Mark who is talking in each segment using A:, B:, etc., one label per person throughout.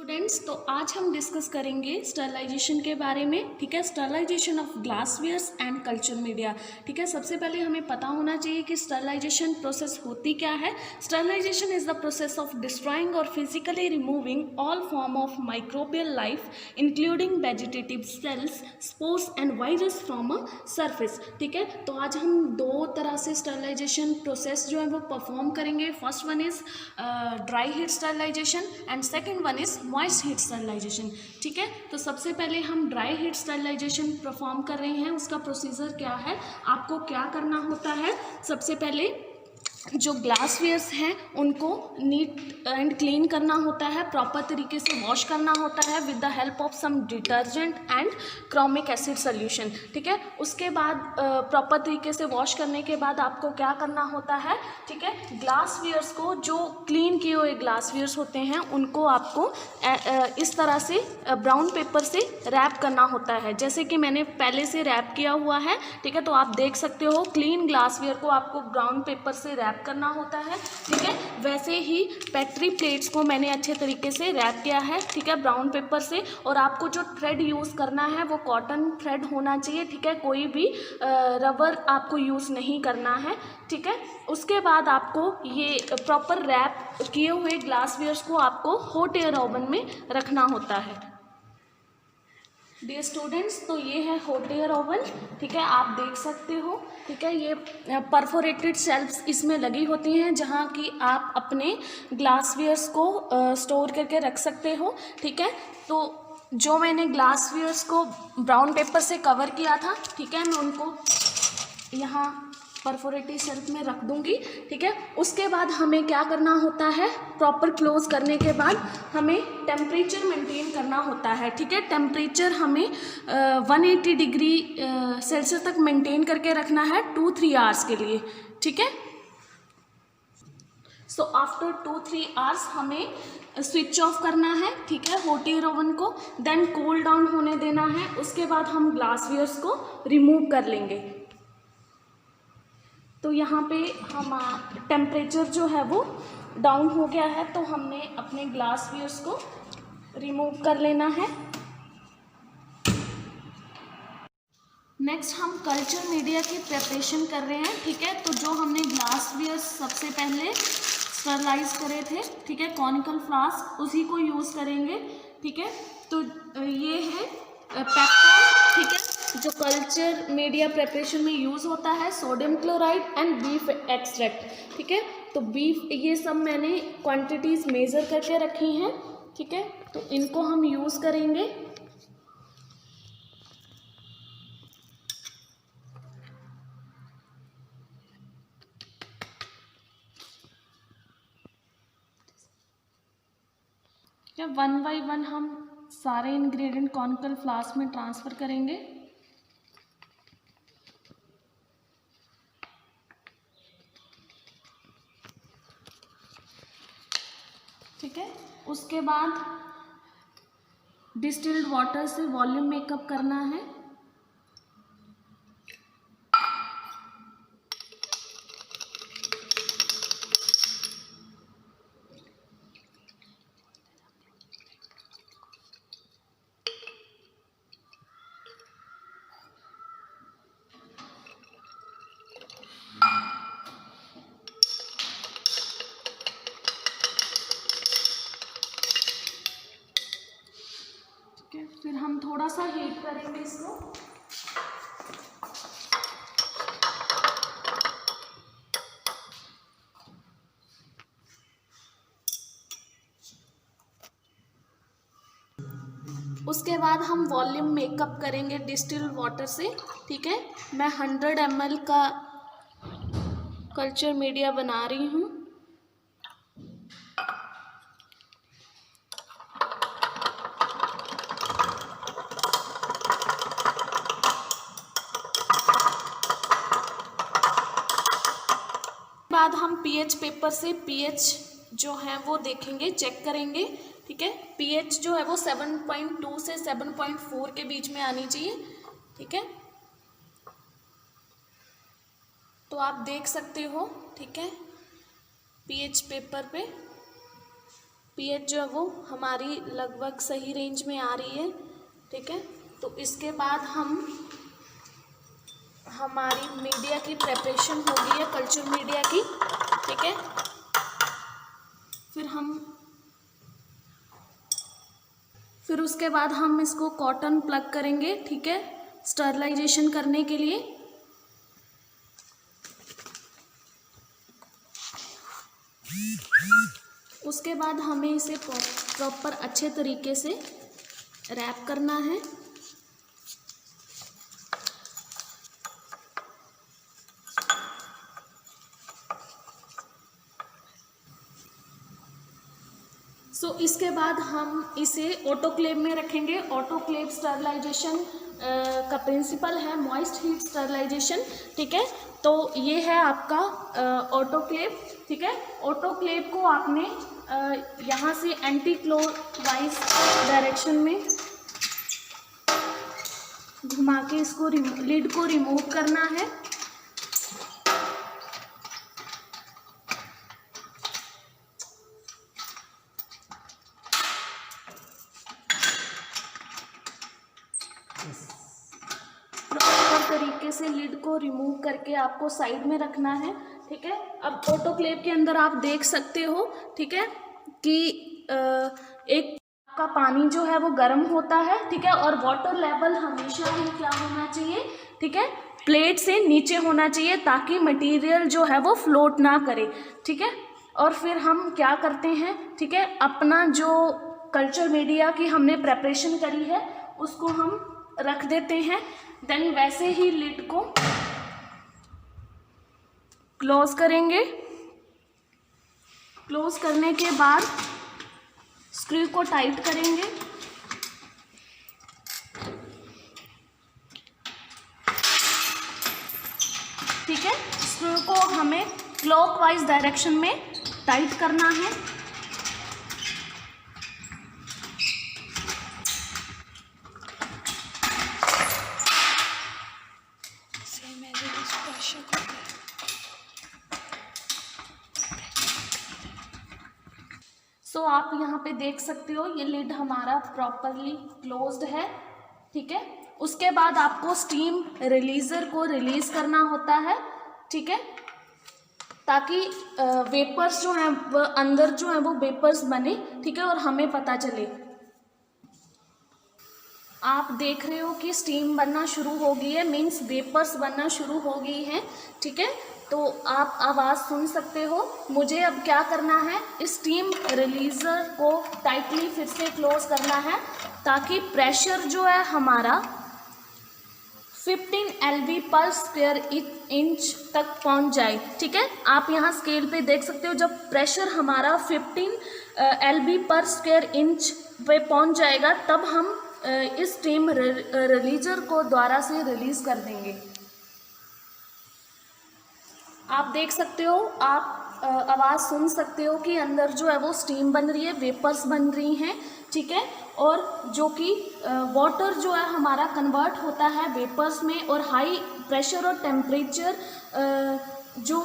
A: Students, तो आज हम डिस्कस करेंगे स्टरलाइजेशन के बारे में। ठीक है, sterilization of glasswares and culture media. ठीक है, सबसे पहले हमें पता होना चाहिए कि स्टरलाइजेशन प्रोसेस होती क्या है। Sterilization is the process of destroying और physically removing all form of microbial life including vegetative cells, spores and virus from a surface. ठीक है, तो आज हम दो तरह से स्टरलाइजेशन प्रोसेस जो है वो परफॉर्म करेंगे। First one is dry heat sterilisation and second one is moist heat sterilisation. ठीक है, तो सबसे पहले हम ड्राई हीट स्टरलाइजेशन परफॉर्म कर रहे हैं। उसका प्रोसीजर क्या है, आपको क्या करना होता है। सबसे पहले जो ग्लासवेयर्स हैं उनको नीट एंड क्लीन करना होता है, प्रॉपर तरीके से वॉश करना होता है with the help of some detergent and chromic acid solution. ठीक है, उसके बाद प्रॉपर तरीके से वॉश करने के बाद आपको क्या करना होता है। ठीक है, ग्लासवेयर्स को, जो क्लीन किए हुए ग्लासवेयर्स होते हैं उनको आपको इस तरह से ब्राउन पेपर से रैप करना होता है, जैसे कि मैंने पहले से रैप किया हुआ है। ठीक है, तो आप देख सकते हो क्लीन ग्लासवेयर को आपको ब्राउन पेपर से रैप करना होता है। ठीक है, वैसे ही पेट्री प्लेट्स को मैंने अच्छे तरीके से रैप किया है। ठीक है, ब्राउन पेपर से। और आपको जो थ्रेड यूज़ करना है वो कॉटन थ्रेड होना चाहिए। ठीक है, कोई भी रबर आपको यूज़ नहीं करना है। ठीक है, उसके बाद आपको ये प्रॉपर रैप किए हुए ग्लासवेयर्स को आपको हॉट एयर ओवन में रखना होता है। डियर स्टूडेंट्स, तो ये है हॉट एयर ओवन। ठीक है, आप देख सकते हो। ठीक है, ये परफोरेटेड शेल्फ्स इसमें लगी होती हैं जहाँ कि आप अपने ग्लासवेयर्स को स्टोर करके रख सकते हो। ठीक है, तो जो मैंने ग्लासवेयर्स को ब्राउन पेपर से कवर किया था, ठीक है, मैं उनको यहाँ परफोरेटेड शेल्फ में रख दूंगी। ठीक है, उसके बाद हमें क्या करना होता है, प्रॉपर क्लोज करने के बाद हमें टेम्परेचर मेंटेन करना होता है। ठीक है, टेम्परेचर हमें 180 डिग्री सेल्सियस तक मेंटेन करके रखना है 2-3 आवर्स के लिए। ठीक है, सो आफ्टर 2-3 आवर्स हमें स्विच ऑफ करना है। ठीक है, हॉट एयर ओवन को, देन कूल डाउन होने देना है। उसके बाद हम ग्लासवेयर्स को रिमूव कर लेंगे। तो यहाँ पे हम टेम्परेचर जो है वो डाउन हो गया है, तो हमने अपने ग्लासवेयर्स को रिमूव कर लेना है। नेक्स्ट हम कल्चर मीडिया की प्रिपरेशन कर रहे हैं। ठीक है, तो जो हमने ग्लासवेयर्स सबसे पहले स्टरलाइज करे थे, ठीक है, कॉनिकल फ्लास्क, उसी को यूज़ करेंगे। ठीक है, तो ये है पेप्टॉन। ठीक है, जो कल्चर मीडिया प्रिपरेशन में यूज़ होता है, sodium chloride and beef extract. ठीक है, तो बीफ, ये सब मैंने क्वांटिटीज़ मेज़र करके रखी हैं। ठीक है, तो इनको हम यूज़ करेंगे। वन बाई वन हम सारे इंग्रेडिएंट कॉनिकल फ्लास्क में ट्रांसफ़र करेंगे। ठीक है, उसके बाद डिस्टिल्ड वाटर से वॉल्यूम मेकअप करना है। फिर हम थोड़ा सा हीट करेंगे इसको। उसके बाद हम वॉल्यूम मेकअप करेंगे डिस्टिल्ड वाटर से। ठीक है, मैं 100 ml का कल्चर मीडिया बना रही हूँ। बाद हम पीएच पेपर से पीएच जो है वो देखेंगे, चेक करेंगे। ठीक है, पीएच जो है वो 7.2 से 7.4 के बीच में आनी चाहिए। ठीक है, तो आप देख सकते हो। ठीक है, पीएच पेपर पे pH जो है वो हमारी लगभग सही रेंज में आ रही है, ठीक है। तो इसके बाद हमारी मीडिया की प्रेपरेशन हो गई है, कल्चर मीडिया की, ठीक है। फिर उसके बाद हम इसको कॉटन प्लग करेंगे, ठीक है, स्टरलाइजेशन करने के लिए। उसके बाद हमें इसे प्रॉपर अच्छे तरीके से रैप करना है। इसके बाद हम इसे ऑटोक्लेव में रखेंगे। ऑटोक्लेव स्टरलाइजेशन का प्रिंसिपल है मॉइस्ट हीट स्टरलाइजेशन, ठीक है। तो ये है आपका ऑटोक्लेव, ठीक है। ऑटोक्लेव को आपने यहाँ से एंटी क्लॉकवाइज डायरेक्शन में घुमा के इसको लिड को रिमूव करना है। तरीके से लिड को रिमूव करके आपको साइड में रखना है, ठीक है। अब ऑटोक्लेव के अंदर आप देख सकते हो, ठीक है, कि एक का पानी जो है वो गर्म होता है, ठीक है, और वाटर लेवल हमेशा ही क्या होना चाहिए, ठीक है, प्लेट से नीचे होना चाहिए ताकि मटेरियल जो है वो फ्लोट ना करे, ठीक है। और फिर हम क्या करते हैं, ठीक है, अपना जो कल्चर मीडिया की हमने प्रेपरेशन करी है उसको हम रख देते हैं। देन वैसे ही लिड को क्लोज करेंगे। क्लोज करने के बाद स्क्रू को टाइट करेंगे, ठीक है। स्क्रू को हमें क्लॉकवाइज डायरेक्शन में टाइट करना है। सो आप यहाँ पे देख सकते हो ये लिड हमारा प्रॉपरली क्लोज्ड है, ठीक है। उसके बाद आपको स्टीम रिलीजर को रिलीज करना होता है, ठीक है, ताकि वेपर्स जो हैं वो अंदर जो है वो वेपर्स बने, ठीक है, और हमें पता चले। आप देख रहे हो कि स्टीम बनना शुरू हो गई है, मीन्स वेपर्स बनना शुरू हो गई हैं, ठीक है। तो आप आवाज़ सुन सकते हो। मुझे अब क्या करना है, स्टीम रिलीजर को टाइटली फिर से क्लोज करना है ताकि प्रेशर जो है हमारा 15 LV पर स्क्वायर इंच तक पहुंच जाए, ठीक है। आप यहाँ स्केल पे देख सकते हो, जब प्रेशर हमारा 15 LV पर स्क्वायर इंच पे पहुंच जाएगा तब हम इस स्टीम रिलीजर को द्वारा से रिलीज कर देंगे। आप देख सकते हो, आप आवाज़ सुन सकते हो कि अंदर जो है वो स्टीम बन रही है, वेपर्स बन रही हैं, ठीक है, और जो कि वाटर जो है हमारा कन्वर्ट होता है वेपर्स में, और हाई प्रेशर और टेम्परेचर जो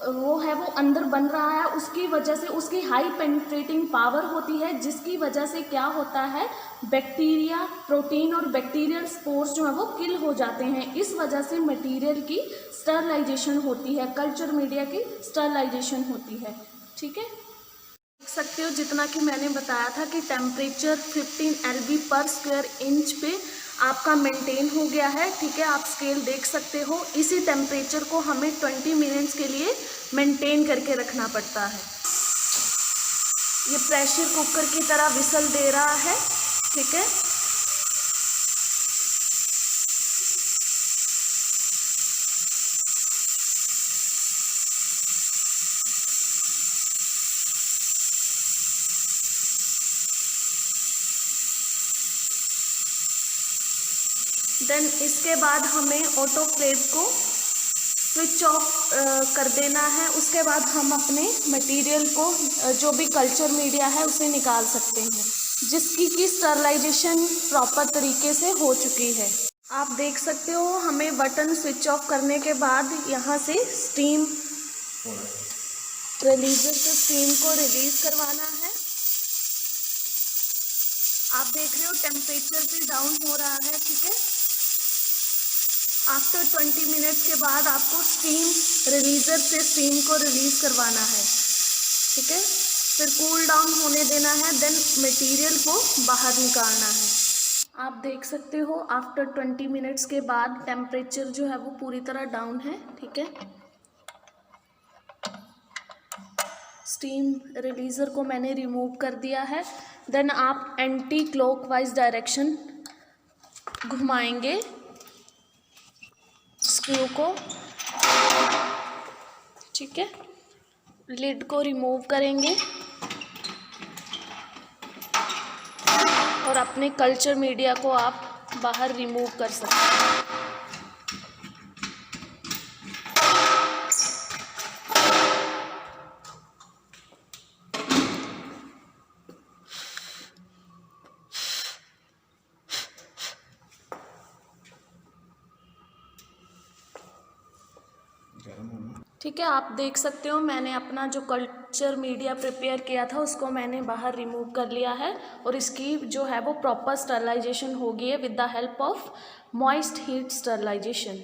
A: वो है वो अंदर बन रहा है, उसकी वजह से उसकी हाई पेनिट्रेटिंग पावर होती है, जिसकी वजह से क्या होता है, बैक्टीरिया, प्रोटीन और बैक्टीरियल स्पोर्स जो है वो किल हो जाते हैं। इस वजह से मटेरियल की स्टरलाइजेशन होती है, कल्चर मीडिया की स्टरलाइजेशन होती है, ठीक है। देख सकते हो जितना कि मैंने बताया था कि टेम्परेचर 15 LV पर स्क्वायर इंच पे आपका मेंटेन हो गया है, ठीक है। आप स्केल देख सकते हो। इसी टेम्परेचर को हमें 20 मिनट्स के लिए मेंटेन करके रखना पड़ता है। ये प्रेशर कुकर की तरह विसल दे रहा है, ठीक है। देन इसके बाद हमें ऑटोक्लेव को स्विच ऑफ कर देना है। उसके बाद हम अपने मटेरियल को जो भी कल्चर मीडिया है उसे निकाल सकते हैं, जिसकी की स्टरलाइजेशन प्रॉपर तरीके से हो चुकी है। आप देख सकते हो, हमें बटन स्विच ऑफ करने के बाद यहाँ से स्टीम रिलीजर से स्टीम को रिलीज करवाना है। आप देख रहे हो टेम्परेचर भी डाउन हो रहा है, ठीक है। आफ्टर 20 मिनट्स के बाद आपको स्टीम रिलीजर से स्टीम को रिलीज करवाना है, ठीक है। फिर कूल डाउन होने देना है, देन मटेरियल को बाहर निकालना है। आप देख सकते हो आफ्टर 20 मिनट्स के बाद टेम्परेचर जो है वो पूरी तरह डाउन है, ठीक है। स्टीम रिलीजर को मैंने रिमूव कर दिया है। देन आप एंटी क्लॉकवाइज डायरेक्शन घुमाएंगे स्क्रू को, ठीक है। लिड को रिमूव करेंगे और अपने कल्चर मीडिया को आप बाहर रिमूव कर सकते हैं। ठीक है, आप देख सकते हो मैंने अपना जो कल्चर मीडिया प्रिपेयर किया था उसको मैंने बाहर रिमूव कर लिया है और इसकी जो है वो प्रॉपर स्टरलाइजेशन हो गई है with the help of moist heat sterilization.